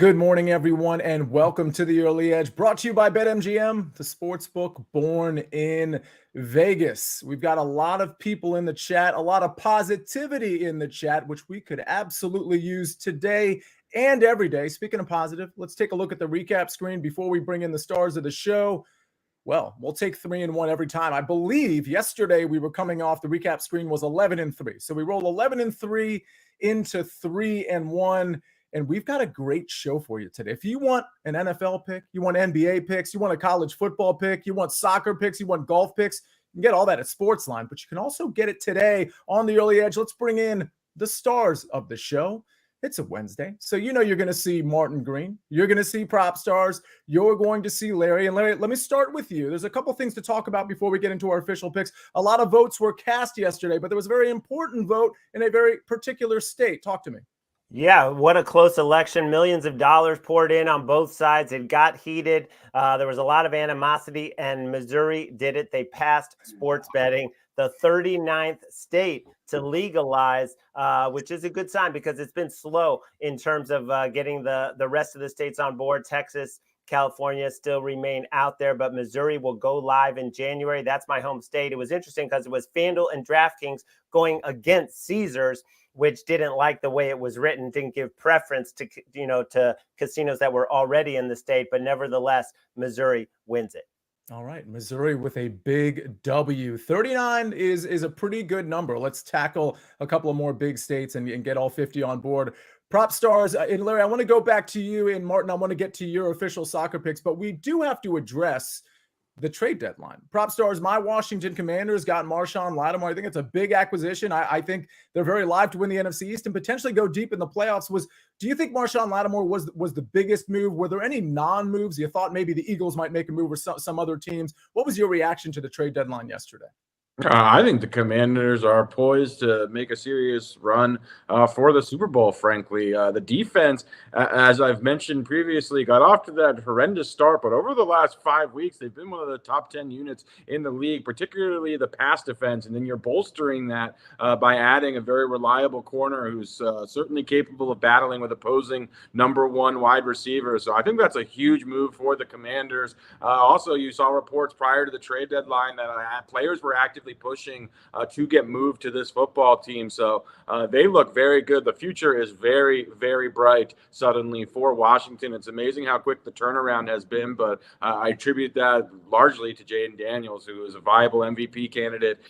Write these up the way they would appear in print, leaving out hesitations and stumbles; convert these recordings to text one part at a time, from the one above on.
Good morning, everyone, and welcome to the Early Edge, brought to you by BetMGM, the sportsbook born in Vegas. We've got a lot of people in the chat, a lot of positivity in the chat, which we could absolutely use today and every day. Speaking of positive, let's take a look at the recap screen before we bring in the stars of the show. Well, we'll take 3-1 every time. I believe yesterday we were coming off, the recap screen was 11-3. So we rolled 11-3 into 3-1. And we've got a great show for you today. If you want an NFL pick, you want NBA picks, you want a college football pick, you want soccer picks, you want golf picks, you can get all that at SportsLine. But you can also get it today on the Early Edge. Let's bring in the stars of the show. It's a Wednesday, so you know you're going to see Martin Green. You're going to see Propstarz. You're going to see Larry. And Larry, let me start with you. There's a couple things to talk about before we get into our official picks. A lot of votes were cast yesterday, but there was a very important vote in a very particular state. Talk to me. Yeah, what a close election. Millions of dollars poured in on both sides. It got heated. There was a lot of animosity, and Missouri did it. They passed sports betting, the 39th state to legalize, which is a good sign because it's been slow in terms of getting the rest of the states on board. Texas, California still remain out there, but Missouri will go live in January. That's my home state. It was interesting because it was FanDuel and DraftKings going against Caesars, which didn't like the way it was written, didn't give preference to, to casinos that were already in the state. But nevertheless, Missouri wins it. All right, Missouri with a big W. 39 is a pretty good number. Let's tackle a couple of more big states and get all 50 on board. Propstarz, and Larry, I want to go back to you, and Martin, I want to get to your official soccer picks, but we do have to address the trade deadline. Propstarz, my Washington Commanders got Marshon Lattimore. I think it's a big acquisition. I think they're very live to win the NFC East and potentially go deep in the playoffs. Do you think Marshon Lattimore was the biggest move? Were there any non-moves? You thought maybe the Eagles might make a move or some other teams. What was your reaction to the trade deadline yesterday? I think the Commanders are poised to make a serious run for the Super Bowl, frankly. The defense, as I've mentioned previously, got off to that horrendous start, but over the last 5 weeks, they've been one of the top 10 units in the league, particularly the pass defense. And then you're bolstering that by adding a very reliable corner who's certainly capable of battling with opposing number one wide receivers. So I think that's a huge move for the Commanders. Also, you saw reports prior to the trade deadline that players were actively pushing to get moved to this football team. So they look very good. The future is very, very bright suddenly for Washington. It's amazing how quick the turnaround has been, but I attribute that largely to Jaden Daniels, who is a viable MVP candidate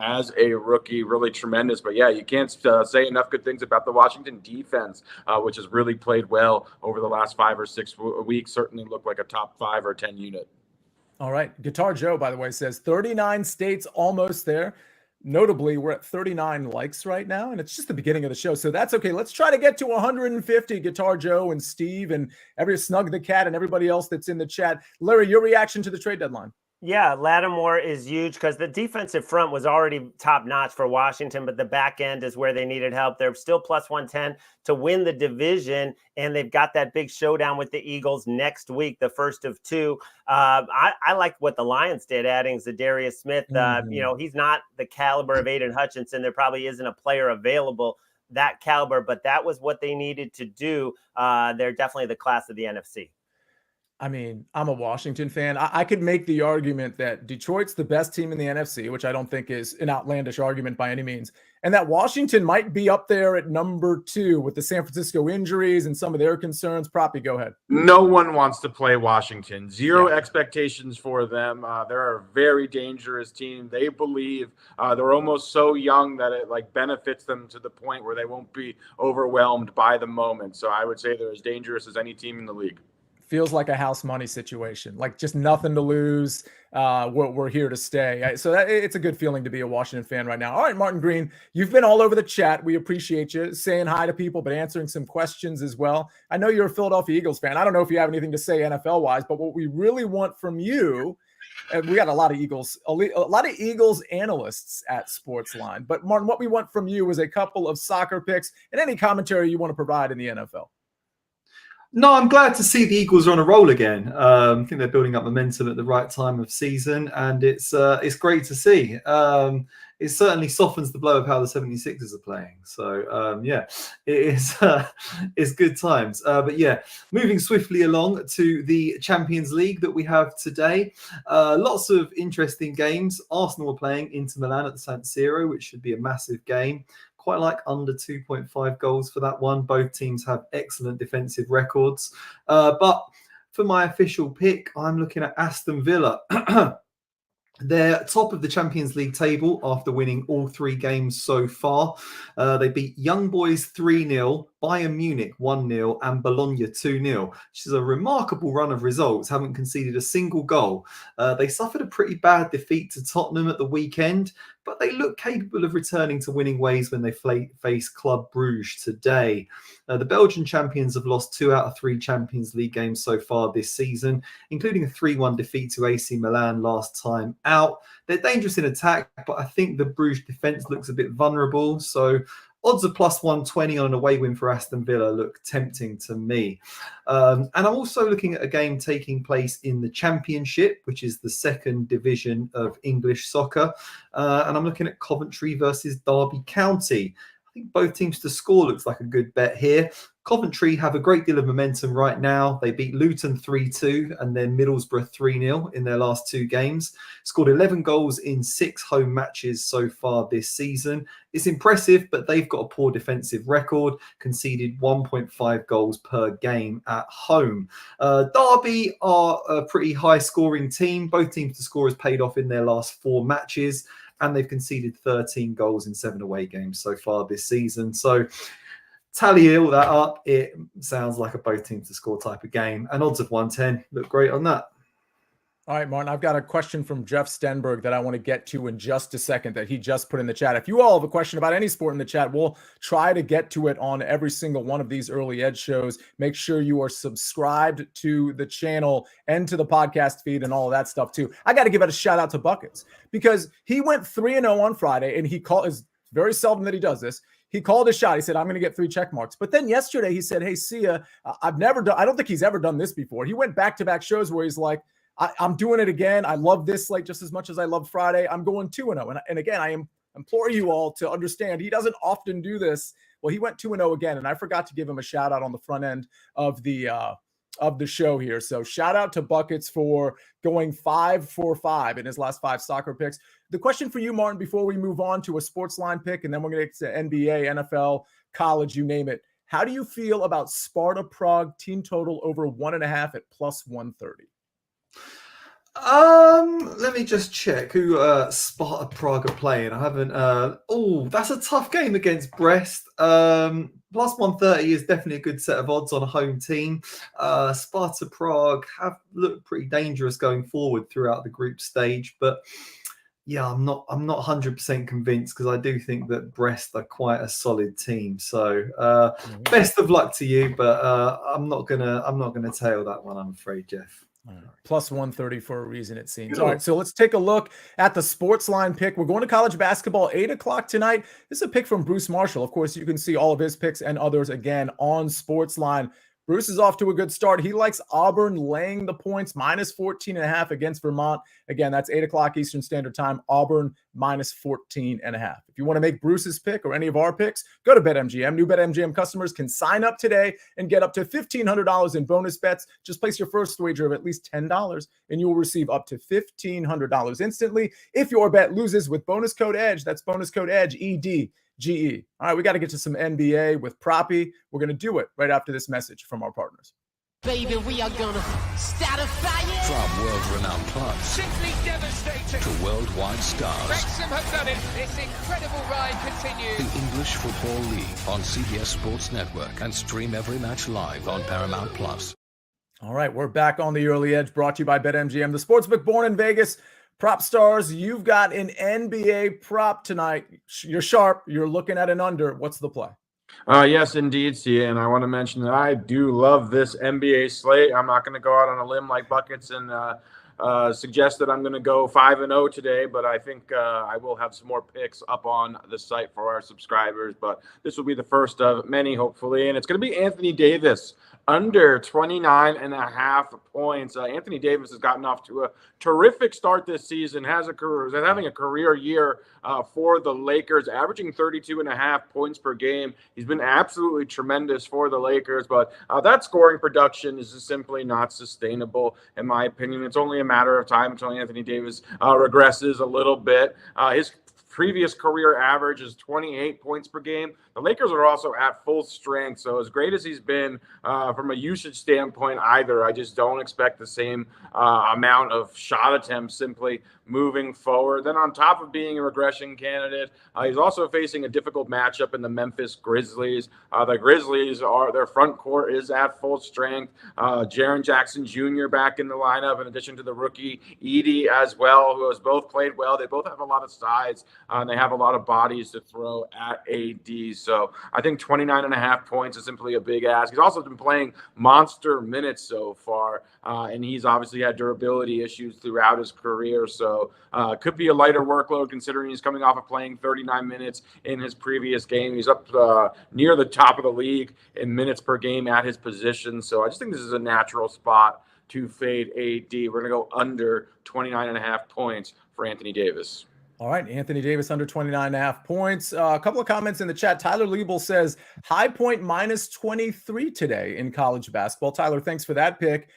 as a rookie, really tremendous. But yeah, you can't say enough good things about the Washington defense, which has really played well over the last 5 or 6 weeks, certainly looked like a top 5 or 10 unit. All right. Guitar Joe, by the way, says 39 states almost there. Notably, we're at 39 likes right now, and it's just the beginning of the show, so that's okay. Let's try to get to 150, Guitar Joe and Steve and every Snug the Cat and everybody else that's in the chat. Larry, your reaction to the trade deadline? Yeah, Lattimore is huge because the defensive front was already top-notch for Washington, but the back end is where they needed help. They're still plus 110 to win the division, and they've got that big showdown with the Eagles next week, the first of 2. I like what the Lions did, adding Zadarius Smith. He's not the caliber of Aiden Hutchinson. There probably isn't a player available that caliber, but that was what they needed to do. They're definitely the class of the NFC. I mean, I'm a Washington fan. I could make the argument that Detroit's the best team in the NFC, which I don't think is an outlandish argument by any means, and that Washington might be up there at number 2 with the San Francisco injuries and some of their concerns. Proppy, go ahead. No one wants to play Washington. Zero expectations for them. They're a very dangerous team. They believe they're almost so young that it benefits them to the point where they won't be overwhelmed by the moment. So I would say they're as dangerous as any team in the league. Feels like a house money situation, like just nothing to lose. We're here to stay. So it's a good feeling to be a Washington fan right now. All right, Martin Green, you've been all over the chat. We appreciate you saying hi to people, but answering some questions as well. I know you're a Philadelphia Eagles fan. I don't know if you have anything to say NFL wise, but what we really want from you, and we got a lot of Eagles analysts at SportsLine, but Martin, what we want from you is a couple of soccer picks and any commentary you want to provide in the NFL. No, I'm glad to see the Eagles are on a roll again. I think they're building up momentum at the right time of season, and it's great to see. It certainly softens the blow of how the 76ers are playing. So, yeah, it is it's good times. But, yeah, moving swiftly along to the Champions League that we have today. Lots of interesting games. Arsenal are playing Inter Milan at the San Siro, which should be a massive game. Quite like under 2.5 goals for that one. Both teams have excellent defensive records. But for my official pick, I'm looking at Aston Villa. They're top of the Champions League table after winning all 3 games so far. They beat Young Boys 3-0, Bayern Munich 1-0, and Bologna 2-0, which is a remarkable run of results. Haven't conceded a single goal. They suffered a pretty bad defeat to Tottenham at the weekend, but they look capable of returning to winning ways when they face Club Brugge today. The Belgian champions have lost 2 out of 3 Champions League games so far this season, including a 3-1 defeat to AC Milan last time out. They're dangerous in attack, but I think the Bruges defence looks a bit vulnerable. So odds of plus 120 on an away win for Aston Villa look tempting to me. And I'm also looking at a game taking place in the Championship, which is the second division of English soccer. And I'm looking at Coventry versus Derby County. I think both teams to score looks like a good bet here. Coventry have a great deal of momentum right now. They beat Luton 3-2 and then Middlesbrough 3-0 in their last 2 games. Scored 11 goals in 6 home matches so far this season. It's impressive, but they've got a poor defensive record, conceded 1.5 goals per game at home. Derby are a pretty high-scoring team. Both teams to score has paid off in their last 4 matches, and they've conceded 13 goals in 7 away games so far this season. So tally all that up, it sounds like a both teams to score type of game. And odds of 110 look great on that. All right, Martin, I've got a question from Jeff Stenberg that I want to get to in just a second that he just put in the chat. If you all have a question about any sport in the chat, we'll try to get to it on every single one of these Early Edge shows. Make sure you are subscribed to the channel and to the podcast feed and all of that stuff too. I got to give it a shout out to Buckets because he went 3-0 on Friday, and he called. It's very seldom that he does this. He called a shot. He said, I'm going to get 3 check marks. But then yesterday he said, hey, Sia, I don't think he's ever done this before. He went back-to-back shows where he's like, I'm doing it again. I love this like just as much as I love Friday. I'm going 2-0. And again, I implore you all to understand he doesn't often do this. Well, he went 2-0 again, and I forgot to give him a shout out on the front end of the show here. So shout out to Buckets for going 5 for 5 in his last 5 soccer picks. The question for you, Martin, before we move on to a SportsLine pick, and then we're going to get to NBA, NFL, college, you name it. How do you feel about Sparta Prague team total over 1.5 at plus 130? Let me just check who Sparta Prague are playing. I haven't. That's a tough game against Brest. Plus 130 is definitely a good set of odds on a home team. Sparta Prague have looked pretty dangerous going forward throughout the group stage, but yeah, I'm not 100% convinced because I do think that Brest are quite a solid team. So best of luck to you, but I'm not gonna tail that one, I'm afraid, Jeff. Plus 130 for a reason, it seems. All right, so let's take a look at the SportsLine pick. We're going to college basketball, 8 o'clock tonight. This is a pick from Bruce Marshall. Of course, you can see all of his picks and others again on SportsLine. Bruce is off to a good start. He likes Auburn laying the points, minus 14.5 against Vermont. Again, that's 8 o'clock Eastern Standard Time, Auburn minus 14.5. If you want to make Bruce's pick or any of our picks, go to BetMGM. New BetMGM customers can sign up today and get up to $1,500 in bonus bets. Just place your first wager of at least $10, and you will receive up to $1,500 instantly. If your bet loses with bonus code EDGE, that's bonus code EDGE, EDGE. All right, we got to get to some NBA with Proppy. We're going to do it right after this message from our partners. Baby, we are gonna start a fire. From world-renowned clubs Simply devastating. to worldwide stars. Wrexham have done it. This incredible ride continues. The English Football League on CBS Sports Network, and stream every match live on Paramount Plus. All right, we're back on the Early Edge, brought to you by BetMGM, the sportsbook born in Vegas. Propstarz, you've got an NBA prop tonight. You're sharp. You're looking at an under. What's the play? Yes, indeed, Sia. And I want to mention that I do love this NBA slate. I'm not going to go out on a limb like Buckets and suggest that I'm going to go 5-0 today, but I think I will have some more picks up on the site for our subscribers. But this will be the first of many, hopefully. And it's going to be Anthony Davis under 29.5 points. Anthony Davis has gotten off to a terrific start this season, having a career year for the Lakers, averaging 32.5 points per game. He's been absolutely tremendous for the Lakers, but that scoring production is just simply not sustainable, in my opinion. It's only a matter of time until Anthony Davis regresses a little bit. His previous career average is 28 points per game. The Lakers are also at full strength, so as great as he's been from a usage standpoint either, I just don't expect the same amount of shot attempts simply moving forward. Then on top of being a regression candidate, he's also facing a difficult matchup in the Memphis Grizzlies. The Grizzlies, their front court is at full strength. Jaren Jackson Jr. back in the lineup, in addition to the rookie Edey as well, who has both played well. They both have a lot of size, and they have a lot of bodies to throw at AD. So I think 29.5 points is simply a big ask. He's also been playing monster minutes so far, and he's obviously had durability issues throughout his career. So could be a lighter workload considering he's coming off of playing 39 minutes in his previous game. He's up near the top of the league in minutes per game at his position. So I just think this is a natural spot to fade AD. We're going to go under 29.5 points for Anthony Davis. All right, Anthony Davis under 29.5 points. A couple of comments in the chat. Tyler Liebel says, high point minus 23 today in college basketball. Tyler, thanks for that pick.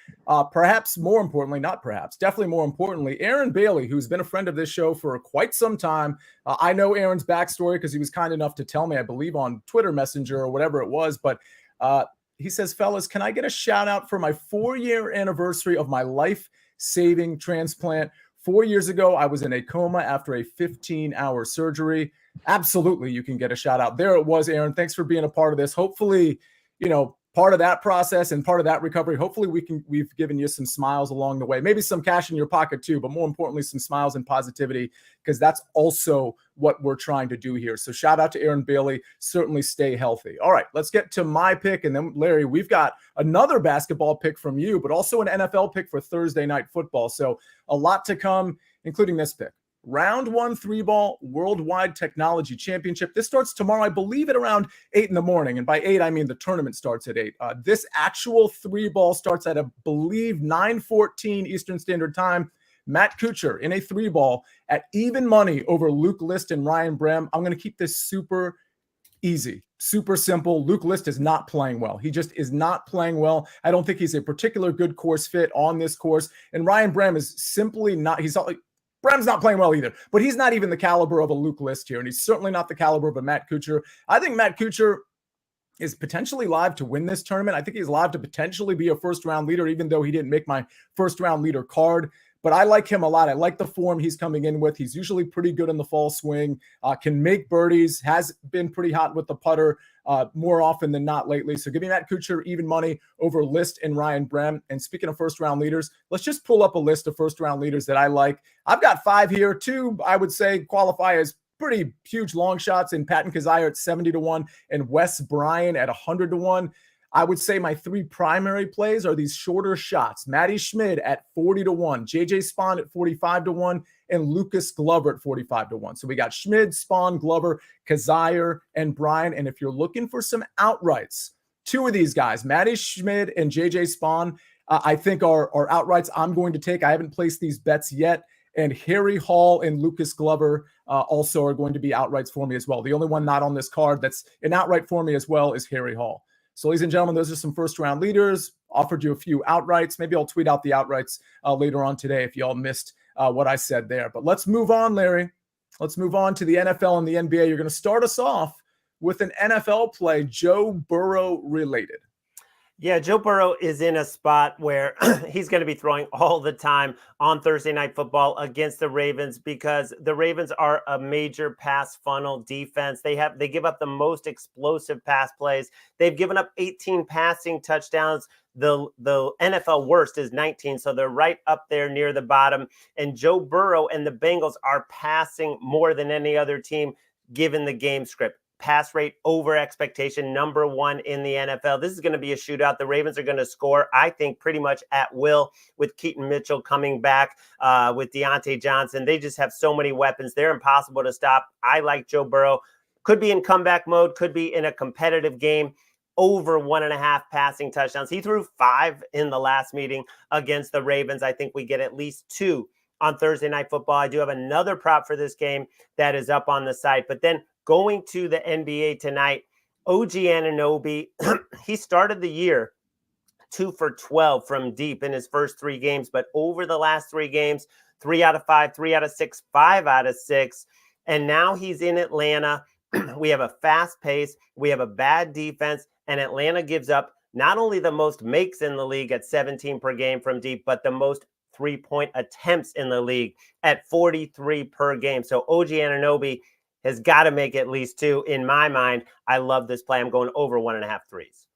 Perhaps more importantly, not perhaps, definitely more importantly, Aaron Bailey, who's been a friend of this show for quite some time. I know Aaron's backstory because he was kind enough to tell me, I believe, on Twitter Messenger or whatever it was. But he says, fellas, can I get a shout out for my 4-year anniversary of my life-saving transplant? 4 years ago, I was in a coma after a 15-hour surgery. Absolutely, you can get a shout out. There it was, Aaron. Thanks for being a part of this. Hopefully, part of that process and part of that recovery, hopefully we've given you some smiles along the way, maybe some cash in your pocket too, but more importantly, some smiles and positivity, because that's also what we're trying to do here. So shout out to Aaron Bailey. Certainly stay healthy. All right, let's get to my pick. And then Larry, we've got another basketball pick from you, but also an NFL pick for Thursday night football. So a lot to come, including this pick. Round 1 3-ball Worldwide Technology Championship. This starts tomorrow, I believe, at around 8 in the morning. And by 8, I mean the tournament starts at 8. This actual 3-ball starts at, I believe, 9:14 Eastern Standard Time. Matt Kuchar in a 3-ball at even money over Luke List and Ryan Brehm. I'm going to keep this super easy, super simple. Luke List is not playing well. He just is not playing well. I don't think he's a particular good course fit on this course. And Ryan Brehm is simply not. Brem's not playing well either, but he's not even the caliber of a Luke List here, and he's certainly not the caliber of a Matt Kuchar. I think Matt Kuchar is potentially live to win this tournament. I think he's live to potentially be a first-round leader, even though he didn't make my first-round leader card. But I like him a lot. I like the form he's coming in with. He's usually pretty good in the fall swing, can make birdies, has been pretty hot with the putter more often than not lately. So give me Matt Kuchar even money over List and Ryan Brehm. And speaking of first-round leaders, let's just pull up a list of first-round leaders that I like. I've got 5 here. 2, I would say, qualify as pretty huge long shots in Patton Kizzire at 70-1 and Wes Bryan at 100-1. I would say my 3 primary plays are these shorter shots. Matty Schmid at 40-1, JJ Spawn at 45-1, and Lucas Glover at 45-1. So we got Schmid, Spawn, Glover, Kizzire, and Bryan. And if you're looking for some outrights, 2 of these guys, Matty Schmid and JJ Spawn, I think are outrights I'm going to take. I haven't placed these bets yet. And Harry Hall and Lucas Glover also are going to be outrights for me as well. The only one not on this card that's an outright for me as well is Harry Hall. So, ladies and gentlemen, those are some first-round leaders. Offered you a few outrights. Maybe I'll tweet out the outrights later on today if y'all missed what I said there. But let's move on, Larry. Let's move on to the NFL and the NBA. You're going to start us off with an NFL play, Joe Burrow related. Yeah, Joe Burrow is in a spot where he's going to be throwing all the time on Thursday Night Football against the Ravens because the Ravens are a major pass funnel defense. They give up the most explosive pass plays. They've given up 18 passing touchdowns. The NFL worst is 19, so they're right up there near the bottom. And Joe Burrow and the Bengals are passing more than any other team given the game script. Pass rate over expectation, number 1 in the NFL. This is going to be a shootout. The Ravens are going to score, I think, pretty much at will with Keaton Mitchell coming back, with Deontay Johnson. They just have so many weapons. They're impossible to stop. I like Joe Burrow. Could be in comeback mode, could be in a competitive game. over 1.5 passing touchdowns. He threw 5 in the last meeting against the Ravens. I think we get at least 2 on Thursday Night Football. I do have another prop for this game that is up on the site. But then going to the NBA tonight, OG Anunoby, he started the year 2 for 12 from deep in his first 3 games. But over the last 3 games, 3 out of 5, 3 out of 6, 5 out of 6. And now he's in Atlanta. We have a fast pace. We have a bad defense. And Atlanta gives up not only the most makes in the league at 17 per game from deep, but the most 3-point attempts in the league at 43 per game. So OG Anunoby has got to make at least 2. In my mind, I love this play. I'm going over 1.5 threes.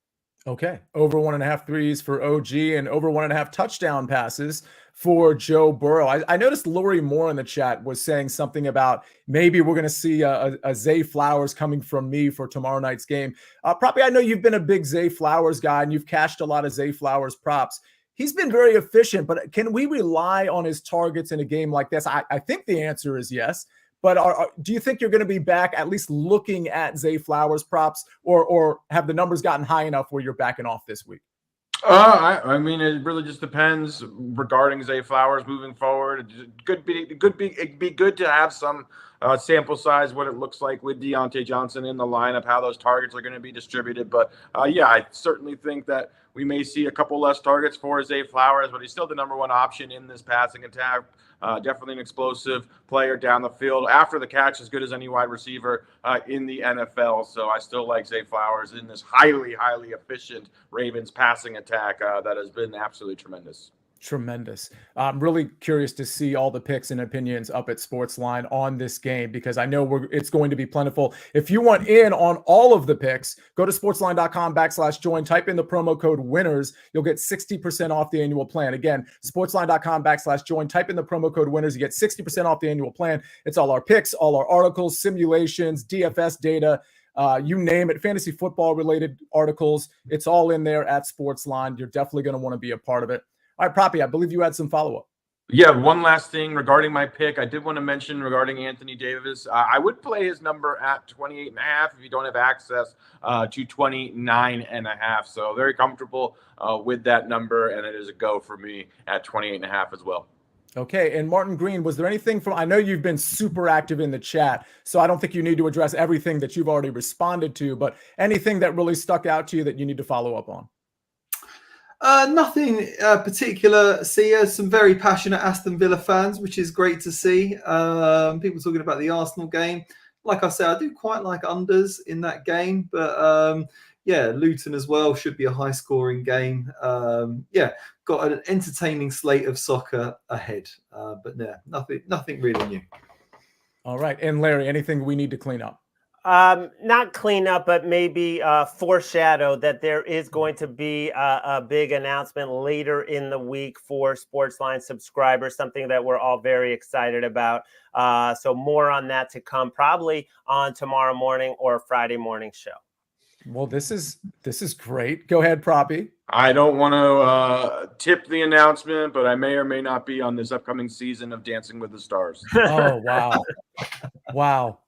Okay. Over 1.5 threes for OG and over 1.5 touchdown passes for Joe Burrow. I noticed Lori Moore in the chat was saying something about maybe we're going to see a Zay Flowers coming from me for tomorrow night's game. Probably, I know you've been a big Zay Flowers guy and you've cashed a lot of Zay Flowers props. He's been very efficient, but can we rely on his targets in a game like this? I think the answer is yes. But do you think you're going to be back at least looking at Zay Flowers props, or have the numbers gotten high enough where you're backing off this week? I mean, it really just depends regarding Zay Flowers moving forward. It'd be good to have some sample size, what it looks like with Deontay Johnson in the lineup, how those targets are going to be distributed. But yeah, I certainly think that we may see a couple less targets for Zay Flowers, but he's still the number 1 option in this passing attack. Definitely an explosive player down the field after the catch, as good as any wide receiver in the NFL. So I still like Zay Flowers in this highly, highly efficient Ravens passing attack that has been absolutely tremendous. Tremendous. I'm really curious to see all the picks and opinions up at SportsLine on this game, because I know it's going to be plentiful. If you want in on all of the picks, go to sportsline.com/join, type in the promo code winners. You'll get 60% off the annual plan. Again, sportsline.com/join, type in the promo code winners. You get 60% off the annual plan. It's all our picks, all our articles, simulations, DFS data, you name it, fantasy football related articles. It's all in there at SportsLine. You're definitely going to want to be a part of it. All right, Proppy, I believe you had some follow-up. Yeah, one last thing regarding my pick. I did want to mention regarding Anthony Davis. I would play his number at 28.5 if you don't have access to 29.5. So very comfortable with that number, and it is a go for me at 28.5 as well. Okay, and Martin Green, was there anything from, I know you've been super active in the chat, so I don't think you need to address everything that you've already responded to, but anything that really stuck out to you that you need to follow up on? Nothing particular. Sia, some very passionate Aston Villa fans, which is great to see. People talking about the Arsenal game. Like I said, I do quite like unders in that game, but yeah, Luton as well should be a high-scoring game. Yeah, got an entertaining slate of soccer ahead, but yeah, nothing really new. All right, and Larry, anything we need to clean up? Not clean up, but maybe foreshadow that there is going to be a big announcement later in the week for SportsLine subscribers, something that we're all very excited about. So more on that to come, probably on tomorrow morning or Friday morning show. Well, this is great. Go ahead, Proppy. I don't want to tip the announcement, but I may or may not be on this upcoming season of Dancing with the Stars. Oh, wow. Wow.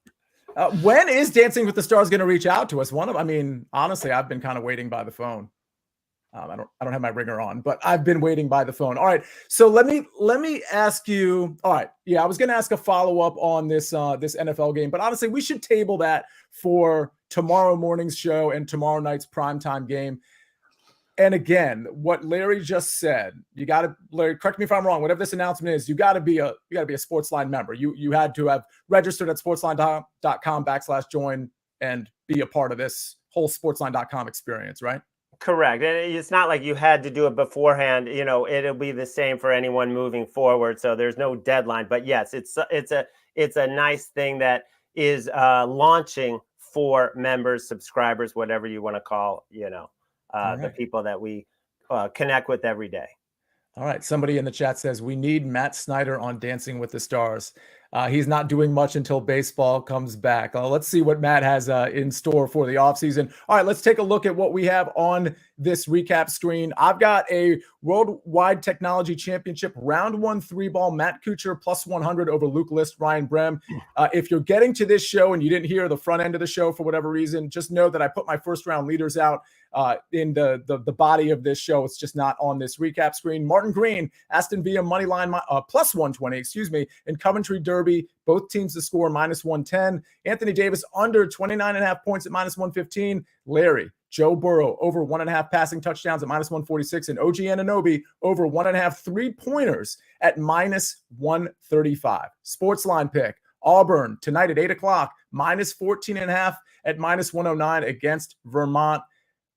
When is Dancing with the Stars going to reach out to us? I mean, honestly, I've been kind of waiting by the phone. I don't have my ringer on, but I've been waiting by the phone. All right. So let me ask you. All right. Yeah, I was going to ask a follow-up on this NFL game, but honestly, we should table that for tomorrow morning's show and tomorrow night's primetime game. And again, what Larry just said, Larry, correct me if I'm wrong, whatever this announcement is, you got to be a SportsLine member. You had to have registered at sportsline.com/join and be a part of this whole sportsline.com experience, right? Correct. And it's not like you had to do it beforehand. You know, it'll be the same for anyone moving forward. So there's no deadline. But yes, it's a nice thing that is launching for members, subscribers, whatever you want to call, right, the people that we connect with every day. All right. Somebody in the chat says we need Matt Snyder on Dancing with the Stars. He's not doing much until baseball comes back. Let's see what Matt has in store for the offseason. All right, let's take a look at what we have on this recap screen. I've got a Worldwide Technology Championship round 1 3-ball Matt Kuchar plus 100 over Luke List, Ryan Brem. If you're getting to this show and you didn't hear the front end of the show for whatever reason, just know that I put my first round leaders out in the body of this show. It's just not on this recap screen. Martin Green, Aston Villa money line plus 120, in Coventry Derby. Both teams to score minus 110. Anthony Davis under 29.5 points at minus 115. Larry, Joe Burrow over 1.5 passing touchdowns at minus 146. And OG Anunoby over 1.5 3-pointers at minus 135. SportsLine pick. Auburn tonight at 8 o'clock, minus 14.5 at minus 109 against Vermont.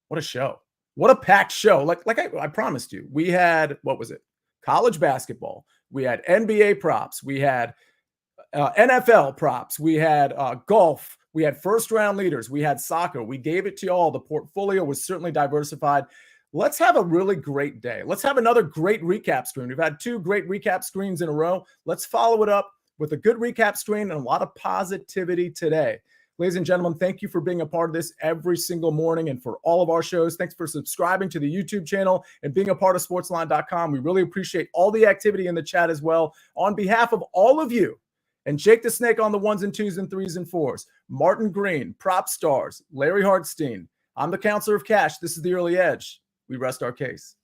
What a show. What a packed show. Like I promised you, we had, what was it? College basketball. We had NBA props. We had NFL props. We had golf. We had first round leaders. We had soccer. We gave it to you all. The portfolio was certainly diversified. Let's have a really great day. Let's have another great recap screen. We've had 2 great recap screens in a row. Let's follow it up with a good recap screen and a lot of positivity today. Ladies and gentlemen, thank you for being a part of this every single morning and for all of our shows. Thanks for subscribing to the YouTube channel and being a part of sportsline.com. We really appreciate all the activity in the chat as well. On behalf of all of you, and Jake the Snake on the 1s and 2s and 3s and 4s, Martin Green, Propstarz, Larry Hartstein, I'm the Counselor of Cash. This is the Early Edge. We rest our case.